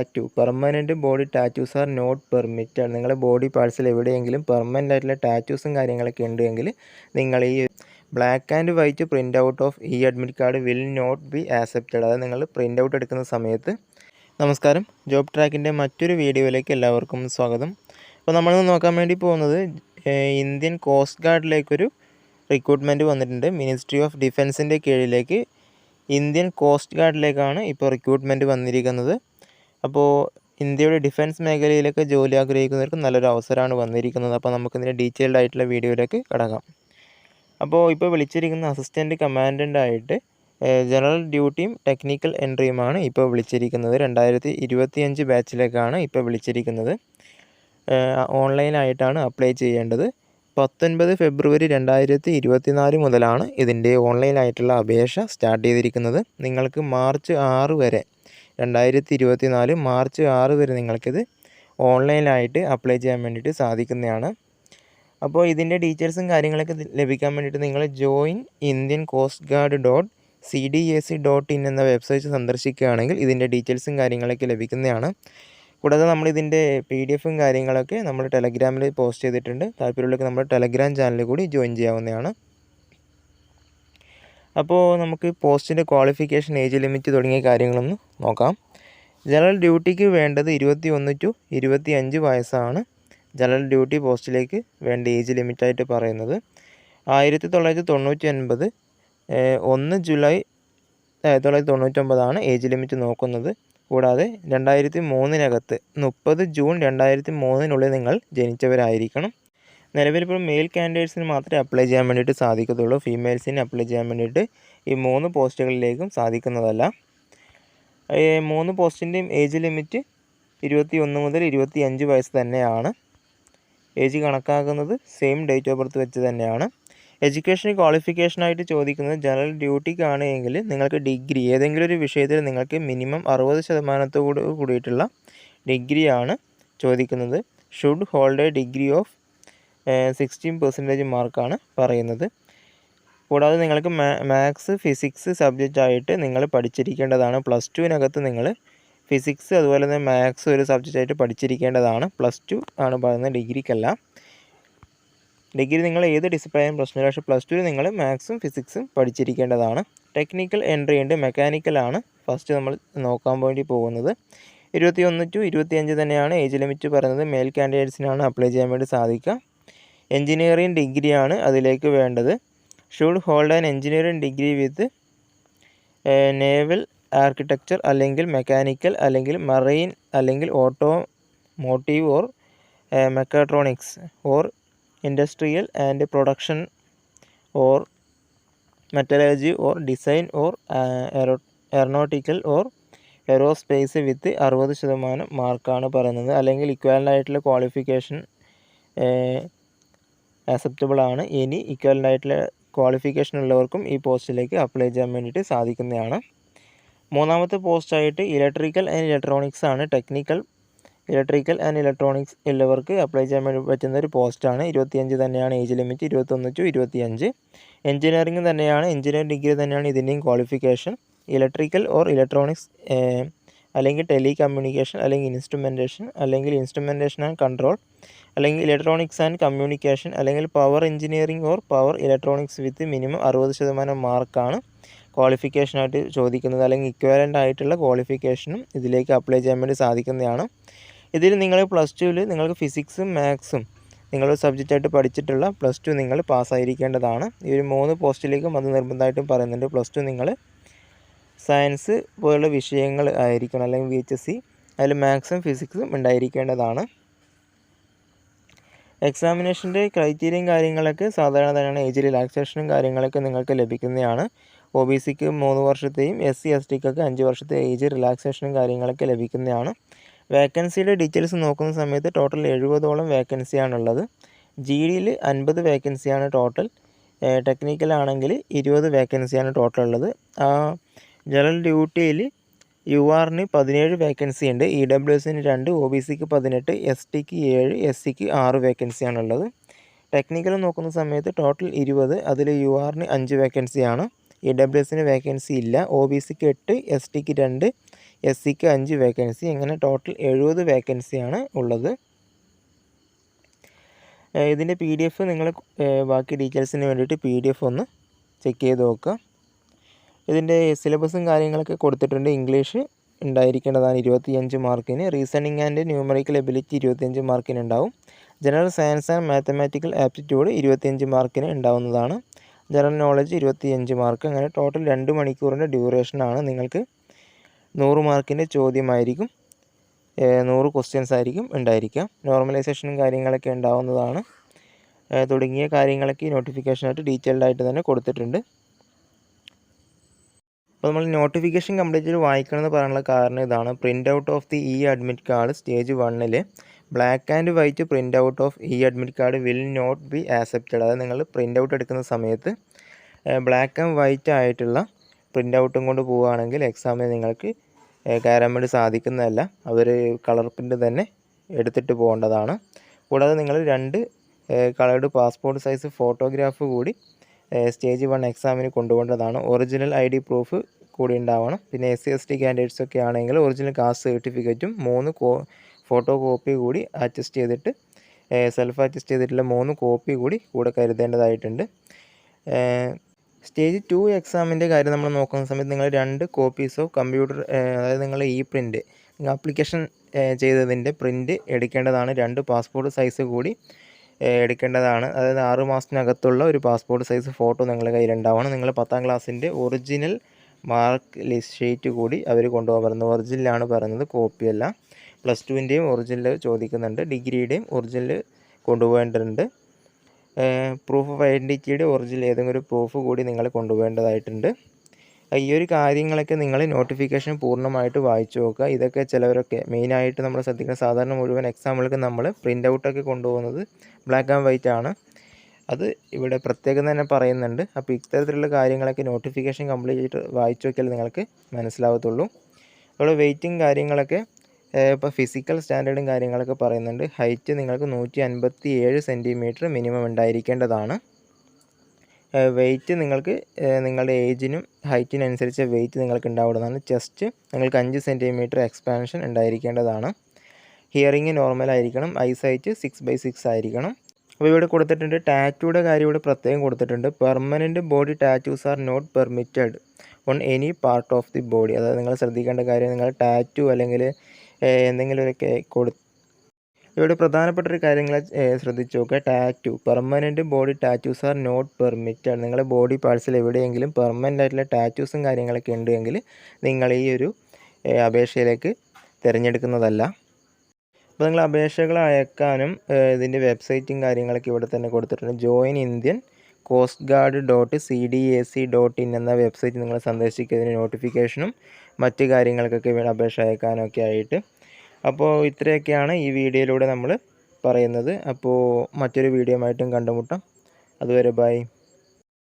Tattoo permanent body tattoos are not permitted. നിങ്ങളുടെ body പാർട്സിൽ എവിടെയെങ്കിലും പെർമനൻ്റ് ആയിട്ടുള്ള ടാറ്റൂസും കാര്യങ്ങളൊക്കെ ഉണ്ടെങ്കിൽ നിങ്ങൾ ഈ black and white print out of ഈ admit card will not be accepted. അത് നിങ്ങൾ പ്രിൻ്റ് ഔട്ട് എടുക്കുന്ന സമയത്ത്. നമസ്കാരം, ജോബ് ട്രാക്കിൻ്റെ മറ്റൊരു വീഡിയോയിലേക്ക് എല്ലാവർക്കും സ്വാഗതം. അപ്പോൾ നമ്മളിന്ന് നോക്കാൻ വേണ്ടി പോകുന്നത് ഇന്ത്യൻ കോസ്റ്റ് ഗാർഡിലേക്കൊരു റിക്രൂട്ട്മെൻറ്റ് വന്നിട്ടുണ്ട്. മിനിസ്ട്രി ഓഫ് ഡിഫൻസിൻ്റെ കീഴിലേക്ക് ഇന്ത്യൻ കോസ്റ്റ് ഗാർഡിലേക്കാണ് ഇപ്പോൾ റിക്രൂട്ട്മെൻറ്റ് വന്നിരിക്കുന്നത്. അപ്പോൾ ഇന്ത്യയുടെ ഡിഫൻസ് മേഖലയിലൊക്കെ ജോലി ആഗ്രഹിക്കുന്നവർക്ക് നല്ലൊരു അവസരമാണ് വന്നിരിക്കുന്നത്. അപ്പോൾ നമുക്കിതിൻ്റെ ഡീറ്റെയിൽഡ് ആയിട്ടുള്ള വീഡിയോയിലേക്ക് കടക്കാം. അപ്പോൾ ഇപ്പോൾ വിളിച്ചിരിക്കുന്ന അസിസ്റ്റൻറ്റ് കമാൻഡൻ്റായിട്ട് ജനറൽ ഡ്യൂട്ടിയും ടെക്നിക്കൽ എൻട്രിയുമാണ് ഇപ്പോൾ വിളിച്ചിരിക്കുന്നത്. 2025 ബാച്ചിലേക്കാണ് ഇപ്പോൾ വിളിച്ചിരിക്കുന്നത്. ഓൺലൈനായിട്ടാണ് അപ്ലൈ ചെയ്യേണ്ടത്. 19 ഫെബ്രുവരി 2024 മുതലാണ് ഇതിൻ്റെ ഓൺലൈനായിട്ടുള്ള അപേക്ഷ സ്റ്റാർട്ട് ചെയ്തിരിക്കുന്നത്. നിങ്ങൾക്ക് മാർച്ച് 6 വരെ 2024 മാർച്ച് 6 വരെ നിങ്ങൾക്കിത് ഓൺലൈനായിട്ട് അപ്ലൈ ചെയ്യാൻ വേണ്ടിയിട്ട് സാധിക്കുന്നതാണ്. അപ്പോൾ ഇതിൻ്റെ ഡീറ്റെയിൽസും കാര്യങ്ങളൊക്കെ ലഭിക്കാൻ വേണ്ടിയിട്ട് നിങ്ങൾ join Indian coast guard .cdac.in എന്ന വെബ്സൈറ്റ് സന്ദർശിക്കുകയാണെങ്കിൽ ഇതിൻ്റെ ഡീറ്റെയിൽസും കാര്യങ്ങളൊക്കെ ലഭിക്കുന്നതാണ്. കൂടാതെ നമ്മളിതിൻ്റെ PDF കാര്യങ്ങളൊക്കെ നമ്മൾ ടെലഗ്രാമിൽ പോസ്റ്റ് ചെയ്തിട്ടുണ്ട്. താല്പര്യമുള്ളവർക്ക് നമ്മുടെ ടെലഗ്രാം ചാനലിൽ കൂടി ജോയിൻ ചെയ്യാവുന്നതാണ്. അപ്പോൾ നമുക്ക് പോസ്റ്റിൻ്റെ ക്വാളിഫിക്കേഷൻ, ഏജ് ലിമിറ്റ് തുടങ്ങിയ കാര്യങ്ങളൊന്ന് നോക്കാം. ജനറൽ ഡ്യൂട്ടിക്ക് വേണ്ടത് 21 to 25 വയസ്സാണ് ജനറൽ ഡ്യൂട്ടി പോസ്റ്റിലേക്ക് വേണ്ട ഏജ് ലിമിറ്റായിട്ട് പറയുന്നത്. 1999 1 ജൂലൈ 1999 ഏജ് ലിമിറ്റ് നോക്കുന്നത്. കൂടാതെ 2003 30 ജൂൺ 2003 നിങ്ങൾ ജനിച്ചവരായിരിക്കണം. നിലവിലിപ്പോൾ മെയിൽ കാൻഡിഡേറ്റ്സിന് മാത്രമേ അപ്ലൈ ചെയ്യാൻ വേണ്ടിയിട്ട് സാധിക്കത്തുള്ളൂ. ഫീമെയിൽസിന് അപ്ലൈ ചെയ്യാൻ വേണ്ടിയിട്ട് ഈ 3 പോസ്റ്റുകളിലേക്കും സാധിക്കുന്നതല്ല. 3 പോസ്റ്റിൻ്റെയും ഏജ് ലിമിറ്റ് 21 മുതൽ 25 വയസ്സ് തന്നെയാണ്. ഏജ് കണക്കാക്കുന്നത് സെയിം ഡേറ്റ് ഓഫ് ബർത്ത് വെച്ച് തന്നെയാണ്. എഡ്യൂക്കേഷൻ ക്വാളിഫിക്കേഷനായിട്ട് ചോദിക്കുന്നത് ജനറൽ ഡ്യൂട്ടിക്കാണ് എങ്കിൽ നിങ്ങൾക്ക് ഡിഗ്രി, ഏതെങ്കിലും ഒരു വിഷയത്തിൽ നിങ്ങൾക്ക് മിനിമം 60% കൂടിയിട്ടുള്ള ഡിഗ്രിയാണ് ചോദിക്കുന്നത്. Should hold A degree of 16% മാർക്കാണ് പറയുന്നത്. കൂടാതെ നിങ്ങൾക്ക് മാത്സ്, ഫിസിക്സ് സബ്ജക്റ്റായിട്ട് നിങ്ങൾ പഠിച്ചിരിക്കേണ്ടതാണ്. +2 നിങ്ങൾ ഫിസിക്സ് അതുപോലെ തന്നെ മാത്സ് ഒരു സബ്ജക്റ്റായിട്ട് പഠിച്ചിരിക്കേണ്ടതാണ്. +2 ആണ് പറയുന്നത്, ഡിഗ്രിക്കല്ല. ഡിഗ്രി നിങ്ങൾ ഏത് ഡിസിപ്ലിനും പ്രശ്നമില്ല, പക്ഷേ +2 നിങ്ങൾ മാത്സും ഫിസിക്സും പഠിച്ചിരിക്കേണ്ടതാണ്. ടെക്നിക്കൽ എൻട്രി ഉണ്ട്, മെക്കാനിക്കലാണ് ഫസ്റ്റ് നമ്മൾ നോക്കാൻ വേണ്ടി പോകുന്നത്. 21 to 25 തന്നെയാണ് ഏജ് ലിമിറ്റ് പറയുന്നത്. മെയിൽ കാൻഡിഡേറ്റ്സിനാണ് അപ്ലൈ ചെയ്യാൻ വേണ്ടി സാധിക്കുക. എൻജിനീയറിംഗ് ഡിഗ്രിയാണ് അതിലേക്ക് വേണ്ടത്. Should hold an engineering degree with naval architecture അല്ലെങ്കിൽ മെക്കാനിക്കൽ അല്ലെങ്കിൽ മറൈൻ അല്ലെങ്കിൽ automotive or mechatronics or industrial and production or metallurgy or design or aeronautical or aerospace with 60% മാർക്കാണ് പറയുന്നത്. അല്ലെങ്കിൽ ഇക്വാലൻ്റ് ആയിട്ടുള്ള ക്വാളിഫിക്കേഷൻ ആക്സെപ്റ്റബിൾ ആണ്. ഇനി ഇക്വാലൻ്റ് ആയിട്ടുള്ള ക്വാളിഫിക്കേഷൻ ഉള്ളവർക്കും ഈ പോസ്റ്റിലേക്ക് അപ്ലൈ ചെയ്യാൻ വേണ്ടിയിട്ട് സാധിക്കുന്നതാണ്. 3ാമത്തെ പോസ്റ്റായിട്ട് ഇലക്ട്രിക്കൽ ആൻഡ് ഇലക്ട്രോണിക്സ് ആണ്. ടെക്നിക്കൽ ഇലക്ട്രിക്കൽ ആൻഡ് ഇലക്ട്രോണിക്സ് ഉള്ളവർക്ക് അപ്ലൈ ചെയ്യാൻ വേണ്ടി പറ്റുന്ന ഒരു പോസ്റ്റാണ്. 25 തന്നെയാണ് ഏജ് ലിമിറ്റ്, 21 to 25. എൻജിനീയറിംഗ് തന്നെയാണ്, എൻജിനീയറിംഗ് ഡിഗ്രി തന്നെയാണ് ഇതിൻ്റെയും ക്വാളിഫിക്കേഷൻ. ഇലക്ട്രിക്കൽ ഓർ ഇലക്ട്രോണിക്സ് അല്ലെങ്കിൽ ടെലി കമ്മ്യൂണിക്കേഷൻ അല്ലെങ്കിൽ ഇൻസ്ട്രുമെൻറ്റേഷൻ അല്ലെങ്കിൽ ഇൻസ്ട്രുമെൻറ്റേഷൻ ആൻഡ് കൺട്രോൾ അല്ലെങ്കിൽ ഇലക്ട്രോണിക്സ് ആൻഡ് കമ്മ്യൂണിക്കേഷൻ അല്ലെങ്കിൽ power engineering or power electronics with minimum 60% മാർക്കാണ് ക്വാളിഫിക്കേഷനായിട്ട് ചോദിക്കുന്നത്. അല്ലെങ്കിൽ ഇക്വാലൻ്റ് ആയിട്ടുള്ള ക്വാളിഫിക്കേഷനും ഇതിലേക്ക് അപ്ലൈ ചെയ്യാൻ വേണ്ടി സാധിക്കുന്നതാണ്. ഇതിൽ നിങ്ങൾ +2 നിങ്ങൾക്ക് ഫിസിക്സും മാത്സും നിങ്ങൾ സബ്ജക്റ്റായിട്ട് പഠിച്ചിട്ടുള്ള +2 നിങ്ങൾ പാസ്സായിരിക്കേണ്ടതാണ്. ഈ ഒരു 3 പോസ്റ്റിലേക്കും അത് നിർബന്ധമായിട്ടും പറയുന്നുണ്ട്. +2 നിങ്ങൾ സയൻസ് പോലുള്ള വിഷയങ്ങൾ ആയിരിക്കണം, അല്ലെങ്കിൽ VHSC അതിൽ മാത്സും ഫിസിക്സും ഉണ്ടായിരിക്കേണ്ടതാണ്. എക്സാമിനേഷൻ്റെ ക്രൈറ്റീരിയയും കാര്യങ്ങളൊക്കെ സാധാരണ തന്നെയാണ്. ഏജ് റിലാക്സേഷനും കാര്യങ്ങളൊക്കെ നിങ്ങൾക്ക് ലഭിക്കുന്നതാണ്. OBCക്ക് 3 വർഷത്തെയും SC STക്കൊക്കെ 5 വർഷത്തെ ഏജ് റിലാക്സേഷനും കാര്യങ്ങളൊക്കെ ലഭിക്കുന്നതാണ്. വേക്കൻസിയുടെ ഡീറ്റെയിൽസ് നോക്കുന്ന സമയത്ത് ടോട്ടൽ 70ഓളം വേക്കൻസിയാണുള്ളത്. GDയിൽ 50 വേക്കൻസിയാണ് ടോട്ടൽ. ടെക്നിക്കലാണെങ്കിൽ 20 വേക്കൻസിയാണ് ടോട്ടൽ ഉള്ളത്. ജനറൽ ഡ്യൂട്ടിയിൽ URന് 17 വേക്കൻസി ഉണ്ട്. EWSന് 2, OBCക്ക് 18, STക്ക് 7, SCക്ക് 6 വേക്കൻസിയാണുള്ളത്. ടെക്നിക്കൽ നോക്കുന്ന സമയത്ത് ടോട്ടൽ 20, അതിൽ URന് 5 വേക്കൻസിയാണ്. EWSന് വേക്കൻസി ഇല്ല. OBCക്ക് 8, STക്ക് 2, SCക്ക് 5 വേക്കൻസി. ഇങ്ങനെ ടോട്ടൽ 70 വേക്കൻസിയാണ് ഉള്ളത്. ഇതിൻ്റെ PDF നിങ്ങൾ ബാക്കി ഡീറ്റെയിൽസിന് വേണ്ടിയിട്ട് PDF ഒന്ന് ചെക്ക് ചെയ്ത് നോക്കുക. ഇതിൻ്റെ സിലബസും കാര്യങ്ങളൊക്കെ കൊടുത്തിട്ടുണ്ട്. ഇംഗ്ലീഷ് ഉണ്ടായിരിക്കേണ്ടതാണ് 25 മാർക്കിന്. റീസണിങ് ആൻഡ് ന്യൂമറിക്കൽ എബിലിറ്റി 25 മാർക്കിന് ഉണ്ടാവും. General science and mathematical aptitude 25 മാർക്കിന് ഉണ്ടാവുന്നതാണ്. General knowledge 25 mark. അങ്ങനെ ടോട്ടൽ 2 മണിക്കൂറിൻ്റെ ഡ്യൂറേഷനാണ്. നിങ്ങൾക്ക് 100 മാർക്കിൻ്റെ ചോദ്യമായിരിക്കും, 100 ക്വസ്റ്റ്യൻസ് ആയിരിക്കും ഉണ്ടായിരിക്കുക. നോർമലൈസേഷനും കാര്യങ്ങളൊക്കെ ഉണ്ടാവുന്നതാണ്. തുടങ്ങിയ കാര്യങ്ങളൊക്കെ നോട്ടിഫിക്കേഷനായിട്ട് ഡീറ്റെയിൽഡ് ആയിട്ട് തന്നെ കൊടുത്തിട്ടുണ്ട്. അപ്പോൾ നമ്മൾ നോട്ടിഫിക്കേഷൻ കംപ്ലീറ്റ് വായിക്കണമെന്ന് പറയാനുള്ള കാരണം ഇതാണ്. Print out of the admit card stage 1 black and white print out of admit card will not be accepted. അതായത് നിങ്ങൾ പ്രിൻ്റ് ഔട്ട് എടുക്കുന്ന സമയത്ത് ബ്ലാക്ക് ആൻഡ് വൈറ്റ് ആയിട്ടുള്ള പ്രിൻ്റ് ഔട്ടും കൊണ്ട് പോവുകയാണെങ്കിൽ എക്സാമിന് നിങ്ങൾക്ക് കയറാൻ വേണ്ടി സാധിക്കുന്നതല്ല. അവർ കളർ പ്രിൻ്റ് തന്നെ എടുത്തിട്ട് പോകേണ്ടതാണ്. കൂടാതെ നിങ്ങൾ 2 കളർഡ് പാസ്പോർട്ട് സൈസ് ഫോട്ടോഗ്രാഫ് കൂടി സ്റ്റേജ് 1 എക്സാമിന് കൊണ്ടുപോകേണ്ടതാണ്. ഒറിജിനൽ ID പ്രൂഫ് കൂടി ഉണ്ടാവണം. പിന്നെ SC/ST കാൻഡിഡേറ്റ്സൊക്കെ ആണെങ്കിൽ ഒറിജിനൽ കാസ്റ്റ് സർട്ടിഫിക്കറ്റും 3 ഫോട്ടോ കോപ്പി കൂടി അറ്റസ്റ്റ് ചെയ്തിട്ട് സെൽഫ് അറ്റസ്റ്റ് ചെയ്തിട്ടുള്ള 3 കോപ്പി കൂടി കൂടെ കരുതേണ്ടതായിട്ടുണ്ട്. സ്റ്റേജ് 2 എക്സാമിൻ്റെ കാര്യം നമ്മൾ നോക്കുന്ന സമയത്ത് നിങ്ങൾ 2 കോപ്പീസ് ഓഫ് കമ്പ്യൂട്ടർ, അതായത് നിങ്ങൾ പ്രിൻ്റ് ആപ്ലിക്കേഷൻ ചെയ്തതിൻ്റെ പ്രിൻ്റ് എടുക്കേണ്ടതാണ്. 2 പാസ്പോർട്ട് സൈസ് കൂടി എടുക്കേണ്ടതാണ്. അതായത് 6 മാസത്തിനകത്തുള്ള ഒരു പാസ്പോർട്ട് സൈസ് ഫോട്ടോ നിങ്ങളുടെ കയ്യിലുണ്ടാവണം. നിങ്ങൾ 10ാം ക്ലാസ്സിൻ്റെ ഒറിജിനൽ മാർക്ക് ലിസ്റ്റ് ഷീറ്റ് കൂടി അവർ കൊണ്ടുപോകാൻ പറയുന്നത്. ഒറിജിനലാണ് പറയുന്നത്, കോപ്പിയല്ല. +2ൻ്റെയും ഒറിജിനൽ ചോദിക്കുന്നുണ്ട്. ഡിഗ്രിയുടെയും ഒറിജിനൽ കൊണ്ടുപോകേണ്ടതുണ്ട്. പ്രൂഫ് ഓഫ് ഐഡൻറ്റിറ്റിയുടെ ഒറിജിനൽ ഏതെങ്കിലും ഒരു പ്രൂഫ് കൂടി നിങ്ങൾ കൊണ്ടുപോകേണ്ടതായിട്ടുണ്ട്. ഈ ഒരു കാര്യങ്ങളൊക്കെ നിങ്ങൾ നോട്ടിഫിക്കേഷൻ പൂർണ്ണമായിട്ട് വായിച്ചു നോക്കുക. ഇതൊക്കെ ചിലവരൊക്കെ മെയിനായിട്ട് നമ്മൾ ശ്രദ്ധിക്കുന്ന, സാധാരണ മുഴുവൻ എക്സാമുകൾക്ക് നമ്മൾ പ്രിൻ്റ് ഔട്ടൊക്കെ കൊണ്ടുപോകുന്നത് ബ്ലാക്ക് ആൻഡ് വൈറ്റ് ആണ്. അത് ഇവിടെ പ്രത്യേകം തന്നെ പറയുന്നുണ്ട്. അപ്പോൾ ഇത്തരത്തിലുള്ള കാര്യങ്ങളൊക്കെ നോട്ടിഫിക്കേഷൻ കംപ്ലീറ്റ് വായിച്ചു നോക്കിയാൽ നിങ്ങൾക്ക് മനസ്സിലാവത്തുള്ളൂ. അവിടെ വെയ്റ്റും കാര്യങ്ങളൊക്കെ ഇപ്പോൾ ഫിസിക്കൽ സ്റ്റാൻഡേർഡും കാര്യങ്ങളൊക്കെ പറയുന്നുണ്ട്. ഹൈറ്റ് നിങ്ങൾക്ക് 157 സെൻറ്റിമീറ്റർ മിനിമം ഉണ്ടായിരിക്കേണ്ടതാണ്. വെയ്റ്റ് നിങ്ങൾക്ക് നിങ്ങളുടെ ഏജിനും ഹൈറ്റിനനുസരിച്ച് വെയ്റ്റ് നിങ്ങൾക്ക് ഉണ്ടാവുന്നതാണ്. ചെസ്റ്റ് നിങ്ങൾക്ക് 5 സെൻറ്റിമീറ്റർ എക്സ്പാൻഷൻ ഉണ്ടായിരിക്കേണ്ടതാണ്. ഹിയറിങ് നോർമലായിരിക്കണം. ഐസൈറ്റ് 6/6 ആയിരിക്കണം. അപ്പോൾ ഇവിടെ കൊടുത്തിട്ടുണ്ട് ടാറ്റൂയുടെ കാര്യം ഇവിടെ പ്രത്യേകം കൊടുത്തിട്ടുണ്ട്. Permanent body tattoos are not permitted on any part of the body. അതായത് നിങ്ങൾ ശ്രദ്ധിക്കേണ്ട കാര്യം, നിങ്ങൾ ടാറ്റു അല്ലെങ്കിൽ എന്തെങ്കിലുമൊക്കെ ഇവിടെ പ്രധാനപ്പെട്ട കാര്യങ്ങൾ ശ്രദ്ധിച്ചു നോക്കുക. Tattoo, permanent body tattoos are not permitted. നിങ്ങളുടെ ബോഡി പാർട്സിൽ എവിടെയെങ്കിലും പെർമനൻ്റ് ആയിട്ടുള്ള ടാറ്റൂസും കാര്യങ്ങളൊക്കെ ഉണ്ടെങ്കിൽ നിങ്ങൾ ഈ ഒരു അപേക്ഷയിലേക്ക് തിരഞ്ഞെടുക്കുന്നതല്ല. അപ്പോൾ നിങ്ങൾ അപേക്ഷകൾ അയക്കാനും ഇതിൻ്റെ വെബ്സൈറ്റും കാര്യങ്ങളൊക്കെ ഇവിടെ തന്നെ കൊടുത്തിട്ടുണ്ട്. Join Indian coast guard .cdac.in എന്ന വെബ്സൈറ്റ് നിങ്ങൾ സന്ദർശിക്കുന്നതിന് നോട്ടിഫിക്കേഷനും മറ്റ് കാര്യങ്ങൾക്കൊക്കെ അപേക്ഷ അയക്കാനൊക്കെ ആയിട്ട്. അപ്പോൾ ഇത്രയൊക്കെയാണ് ഈ വീഡിയോയിലൂടെ നമ്മൾ പറയുന്നത്. അപ്പോൾ മറ്റൊരു വീഡിയോ ആയിട്ടും കണ്ടുമുട്ടാം. അതുവരെ ബൈ.